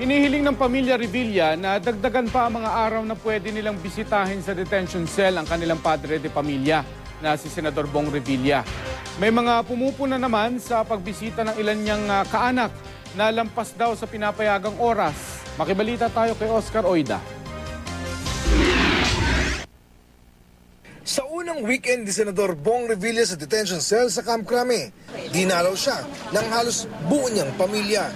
Hinihiling ng pamilya Revilla na dagdagan pa ang mga araw na pwede nilang bisitahin sa detention cell ang kanilang padre de pamilya na si Senador Bong Revilla. May mga pumupuna naman sa pagbisita ng ilan niyang kaanak na lampas daw sa pinapayagang oras. Makibalita tayo kay Oscar Oida. Sa unang weekend ni Senador Bong Revilla sa detention cell sa Camp Crame, dinalaw siya ng halos buo niyang pamilya.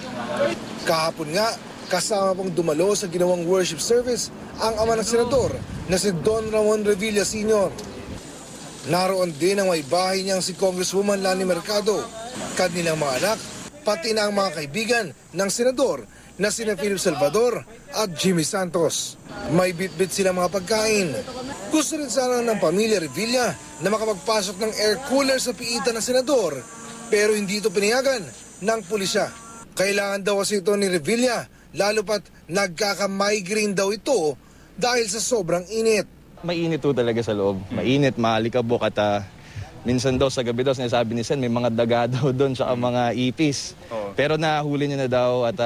Kahapon nga, kasama pang dumalo sa ginawang worship service ang ama ng senador na si Don Ramon Revilla Sr. Naroon din ang may bahay niyang si Congresswoman Lani Mercado, kanilang mga anak, pati na ang mga kaibigan ng senador na sina Philip Salvador at Jimmy Santos. May bit-bit silang mga pagkain. Gusto rin sana ng pamilya Revilla na makapagpasok ng air cooler sa piitan ng senador, pero hindi ito pinayagan ng pulisya. Kailangan daw kasi ito ni Revilla, lalo pat nagkaka-migraine daw ito dahil sa sobrang init. Mainit po talaga sa loob. Mainit, maalikabok at minsan daw sa gabi daw sinasabi ni Sen may mga daga daw doon sa mga ipis. Pero nahuli niya na daw at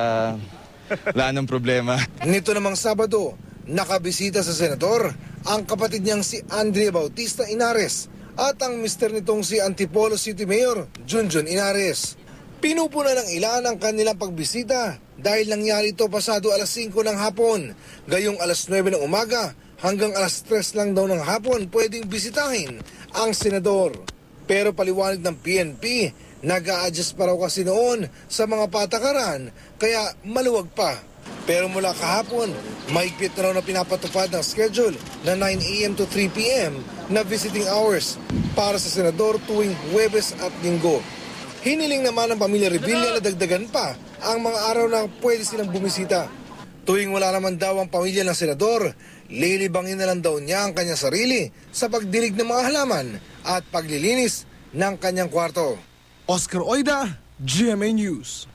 wala nang problema. Nito namang Sabado, nakabisita sa senador ang kapatid niyang si Andrea Bautista Inares at ang mister nitong si Antipolo City Mayor Junjun Inares. Pinupuna ng ilan ang kanilang pagbisita dahil nangyari ito pasado alas 5 ng hapon. Gayong alas 9 ng umaga hanggang alas 3 lang daw ng hapon pwedeng bisitahin ang senador. Pero paliwanag ng PNP, nag-a-adjust pa raw kasi noon sa mga patakaran kaya maluwag pa. Pero mula kahapon, mahigpit na raw na pinapatupad ng schedule na 9 a.m. to 3 p.m. na visiting hours para sa senador tuwing Huwebes at Linggo. Hiniling naman ng pamilya Revilla na dagdagan pa ang mga araw na pwede silang bumisita. Tuwing wala naman daw ang pamilya ng senador, lilibangin na lang daw niya ang kanyang sarili sa pagdilig ng mga halaman at paglilinis ng kanyang kwarto. Oscar Oida, GMA News.